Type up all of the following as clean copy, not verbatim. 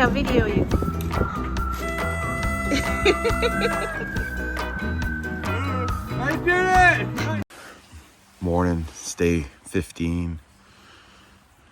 I'll video you. I did it! Morning, it's day 15.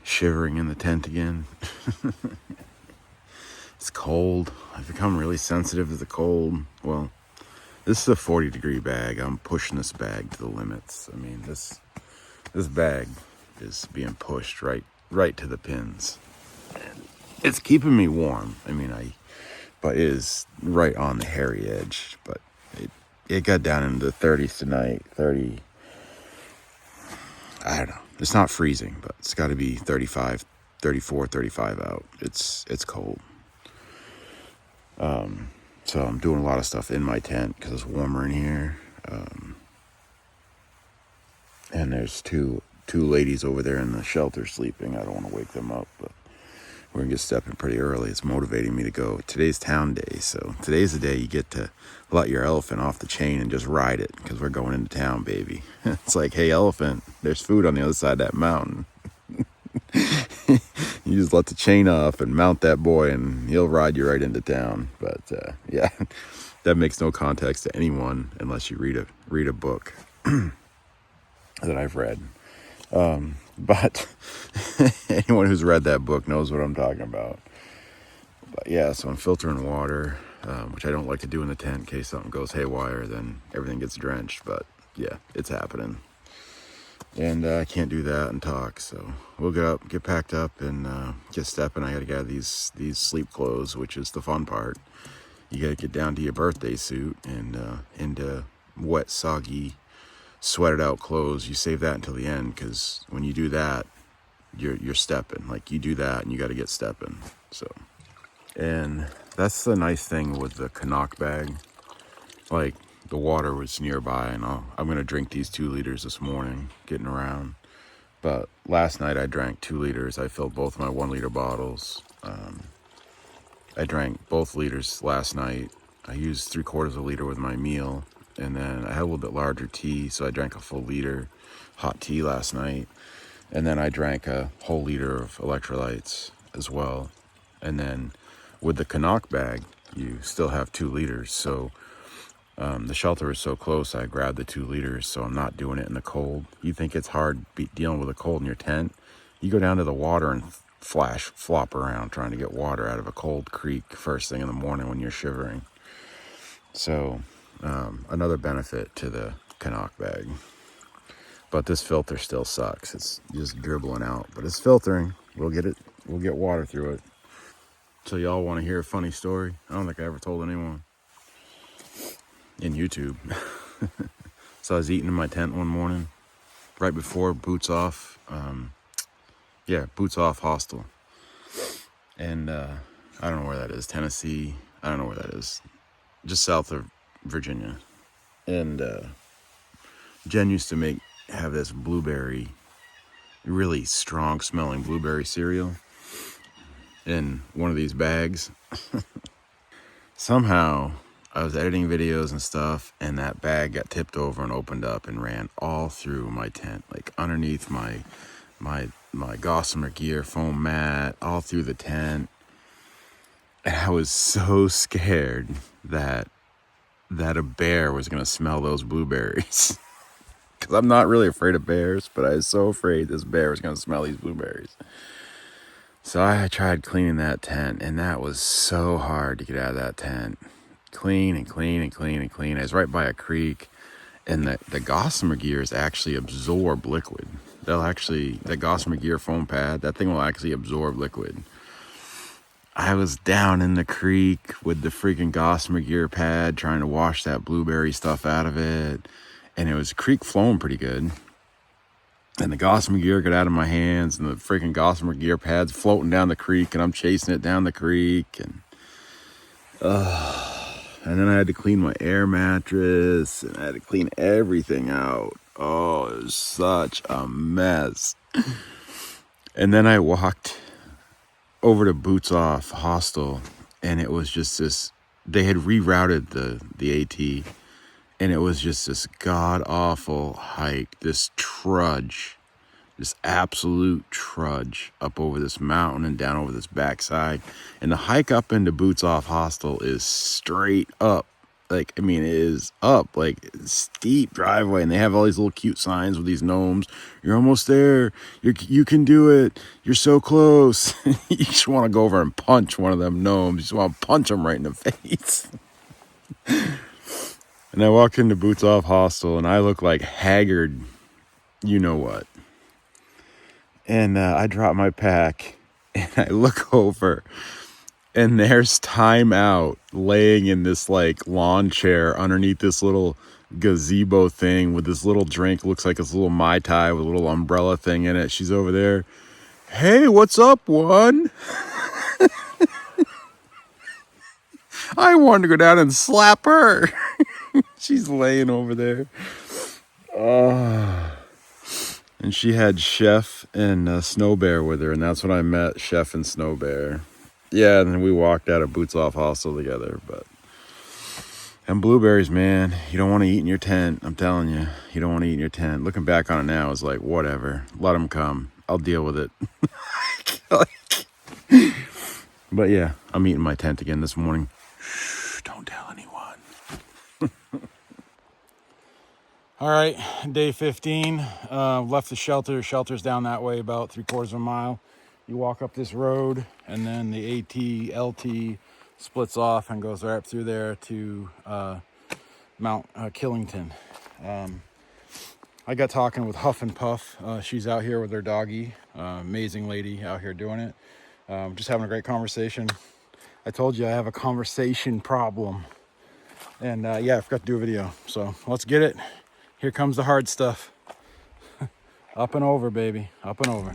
Shivering in the tent again. It's cold. I've become really sensitive to the cold. Well, this is a 40-degree bag. I'm pushing this bag to the limits. I mean, this bag is being pushed right to the pins. And it's keeping me warm. I mean, but it is right on the hairy edge. But it got down into the 30s tonight. 30. I don't know. It's not freezing, but it's got to be 35, 34, 35 out. It's cold. So I'm doing a lot of stuff in my tent because it's warmer in here. And there's two ladies over there in the shelter sleeping. I don't want to wake them up, but we're going to get stepping pretty early. It's motivating me to go. Today's town day, so today's the day you get to let your elephant off the chain and just ride it because we're going into town, baby. It's like, hey, elephant, there's food on the other side of that mountain. You just let the chain off and mount that boy and he'll ride you right into town. But yeah, that makes no context to anyone unless you read a book that I've read. But anyone who's read that book knows what I'm talking about. But yeah, so I'm filtering water, which I don't like to do in the tent in case something goes haywire, then everything gets drenched. But yeah, it's happening. And I can't do that and talk, so we'll get packed up and get stepping. I gotta get out of these sleep clothes, which is the fun part. You gotta get down to your birthday suit and into wet, soggy, sweated out clothes. You save that until the end, because when you do that, you're stepping. Like, you do that and you gotta get stepping. So, and that's the nice thing with the Canuck bag. Like, the water was nearby, and I'm gonna drink these 2 liters this morning, getting around. But last night I drank 2 liters. I filled both my 1-liter bottles. I drank both liters last night. I used 3/4 liter with my meal, and then I had a little bit larger tea, so I drank a full liter hot tea last night. And then I drank a whole liter of electrolytes as well. And then with the Canuck bag, you still have 2 liters. So the shelter is so close, I grabbed the 2 liters, so I'm not doing it in the cold. You think it's hard dealing with the cold in your tent? You go down to the water and flop around trying to get water out of a cold creek first thing in the morning when you're shivering. So another benefit to the Canuck bag. But this filter still sucks. It's just dribbling out, but it's filtering. We'll get water through it. So y'all want to hear a funny story? I don't think I ever told anyone. In YouTube. So I was eating in my tent one morning, right before Boots Off. Boots Off Hostel. And I don't know where that is. Tennessee. I don't know where that is. Just south of Virginia. And Jen used to have this blueberry, really strong smelling blueberry cereal in one of these bags. Somehow I was editing videos and stuff, and that bag got tipped over and opened up and ran all through my tent, like underneath my Gossamer gear foam mat, all through the tent. And I was so scared that a bear was gonna smell those blueberries. Because I'm not really afraid of bears, but I was so afraid this bear was gonna smell these blueberries. So I tried cleaning that tent, and that was so hard to get out of that tent. Clean and clean and clean and clean. I was right by a creek, and the Gossamer gears actually absorb liquid. The Gossamer gear foam pad, that thing will actually absorb liquid. I was down in the creek with the freaking Gossamer gear pad trying to wash that blueberry stuff out of it, and it was creek flowing pretty good. And the Gossamer gear got out of my hands, and the freaking Gossamer gear pad's floating down the creek, and I'm chasing it down the creek, and then I had to clean my air mattress, and I had to clean everything out. Oh, it was such a mess. And then I walked over to Boots Off Hostel, and it was just this, they had rerouted the AT, and it was just this god-awful hike, this trudge This absolute trudge up over this mountain and down over this backside. And the hike up into Boots Off Hostel is straight up. Like, I mean, it is up, like, steep driveway. And they have all these little cute signs with these gnomes. You're almost there. You can do it. You're so close. You just want to go over and punch one of them gnomes. You just want to punch them right in the face. And I walk into Boots Off Hostel, and I look like haggard, you know what. And I drop my pack, and I look over, and there's Time Out laying in this, like, lawn chair underneath this little gazebo thing with this little drink. Looks like it's a little Mai Tai with a little umbrella thing in it. She's over there. Hey, what's up, one? I wanted to go down and slap her. She's laying over there. And she had Chef and Snow Bear with her, and that's when I met Chef and Snow Bear. Yeah, and then we walked out of Boots Off Hostel together. But and blueberries, man, you don't want to eat in your tent. I'm telling you, you don't want to eat in your tent. Looking back on it now, it's like, whatever. Let them come. I'll deal with it. But yeah, I'm eating my tent again this morning. Shh, don't tell anyone. All right, day 15. Left the shelter. Shelter's down that way about 3/4 of a mile. You walk up this road, and then the AT-LT splits off and goes right up through there to Mount Killington. I got talking with Huff and Puff. She's out here with her doggy. Amazing lady out here doing it. Just having a great conversation. I told you I have a conversation problem. And yeah, I forgot to do a video. So let's get it. Here comes the hard stuff. Up and over, baby. Up and over.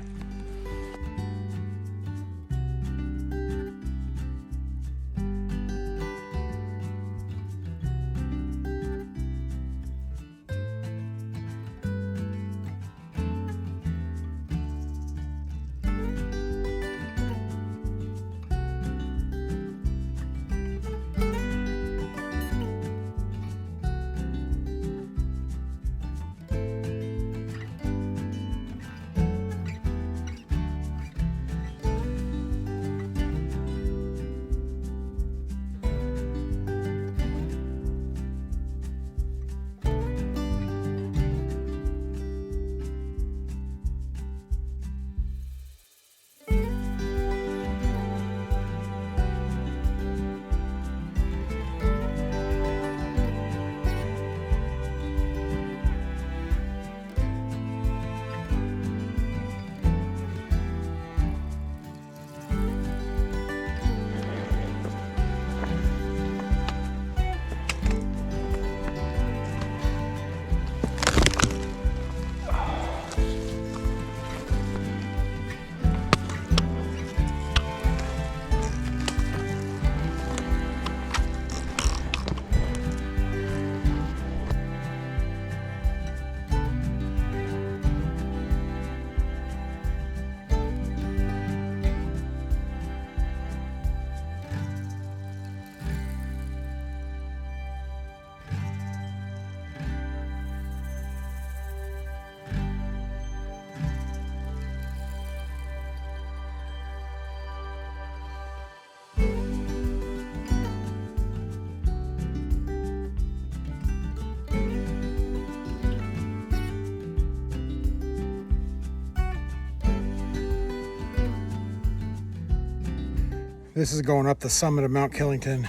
This is going up the summit of Mount Killington.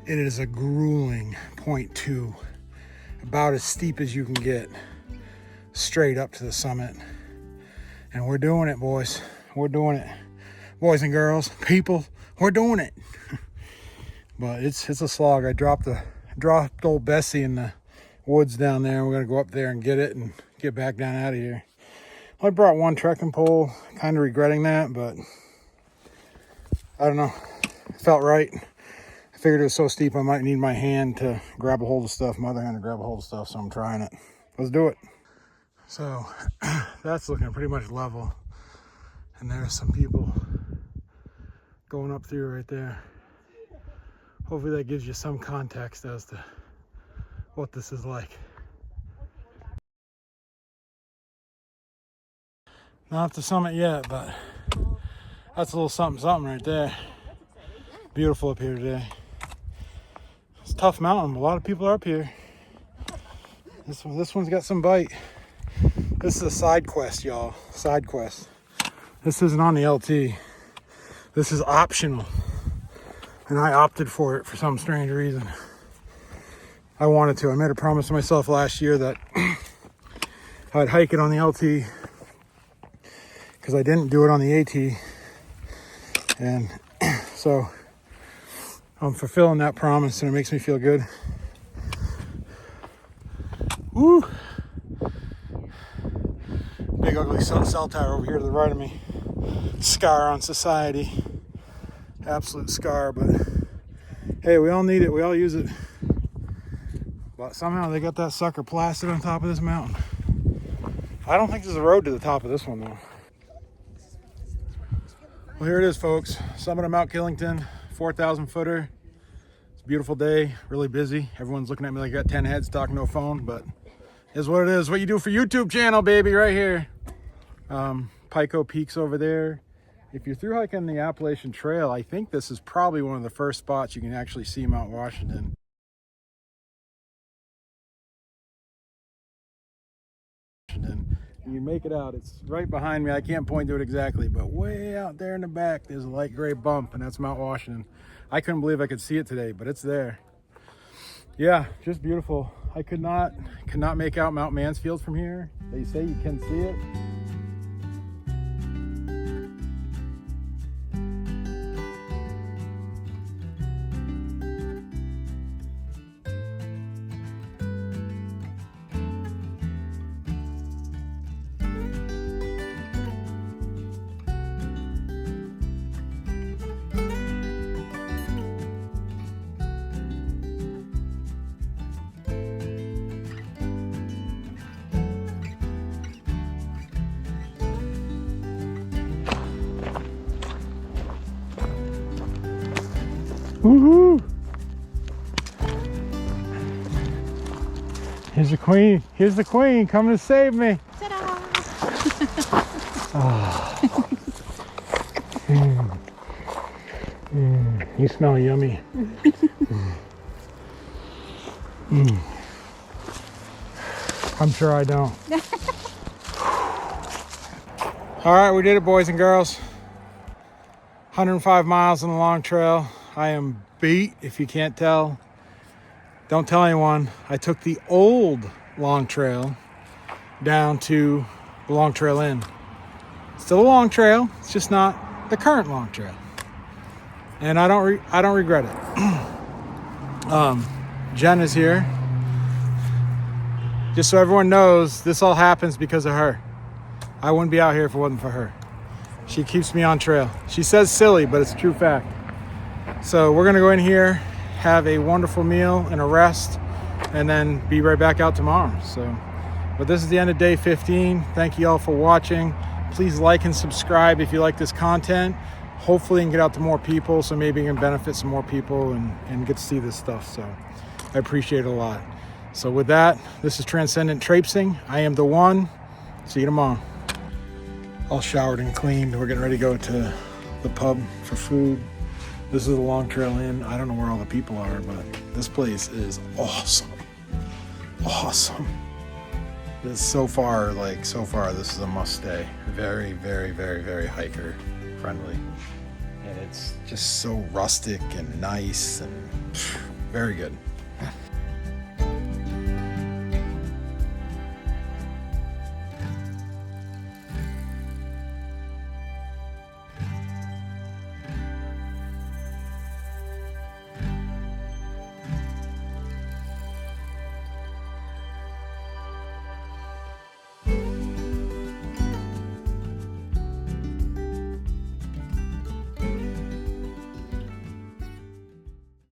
It is a grueling 0.2, about as steep as you can get, straight up to the summit. And we're doing it, boys. We're doing it. Boys and girls, people, we're doing it. But it's a slog. I dropped old Bessie in the woods down there. We're gonna go up there and get it and get back down out of here. I brought one trekking pole, kind of regretting that, but I don't know, it felt right. I figured it was so steep I might need my hand to grab a hold of stuff, my other hand to grab a hold of stuff, so I'm trying it. Let's do it. So that's looking pretty much level, and there's some people going up through right there. Hopefully that gives you some context as to what this is like. Not at the summit yet, but that's a little something right there. Beautiful up here today. It's a tough mountain. A lot of people are up here. This one's got some bite. This is a side quest, y'all. Side quest. This isn't on the LT. This is optional. And I opted for it for some strange reason. I wanted to. I made a promise to myself last year that I'd hike it on the LT because I didn't do it on the AT. And so I'm fulfilling that promise, and it makes me feel good. Woo! Big ugly cell tower over here to the right of me. Scar on society. Absolute scar, but hey, we all need it. We all use it. But somehow they got that sucker plastered on top of this mountain. I don't think there's a road to the top of this one, though. Well, here it is, folks. Summit of Mount Killington, 4,000 footer. It's a beautiful day, really busy. Everyone's looking at me like I got 10 heads talking to a phone, but it is what it is. What you do for YouTube channel, baby, right here. Pico Peaks over there. If you're through hiking the Appalachian Trail, I think this is probably one of the first spots you can actually see Mount Washington. You make it out. It's right behind me. I can't point to it exactly, but way out there in the back, there's a light gray bump, and that's Mount Washington. I couldn't believe I could see it today, but it's there. Yeah, just beautiful. I could not make out Mount Mansfield from here. They say you can see it. Woohoo! Here's the queen. Here's the queen coming to save me. Ta-da! Oh. You smell yummy. I'm sure I don't. All right, we did it, boys and girls. 105 miles on the long trail. I am beat, if you can't tell. Don't tell anyone. I took the old long trail down to the Long Trail Inn. Still a long trail. It's just not the current long trail, and I don't regret it. Jen is here. Just so everyone knows, this all happens because of her. I wouldn't be out here if it wasn't for her. She keeps me on trail. She says silly, but it's a true fact. So we're gonna go in here, have a wonderful meal and a rest, and then be right back out tomorrow. So, but this is the end of day 15. Thank you all for watching. Please like and subscribe if you like this content. Hopefully you can get out to more people, so maybe you can benefit some more people and get to see this stuff. So I appreciate it a lot. So with that, this is Transcendent Traipsing. I am the one. See you tomorrow. All showered and cleaned. We're getting ready to go to the pub for food. This is the Long Trail Inn. I don't know where all the people are, but this place is awesome. Awesome. So far, this is a must stay. Very, very, very, very hiker friendly. And it's just so rustic and nice and very good.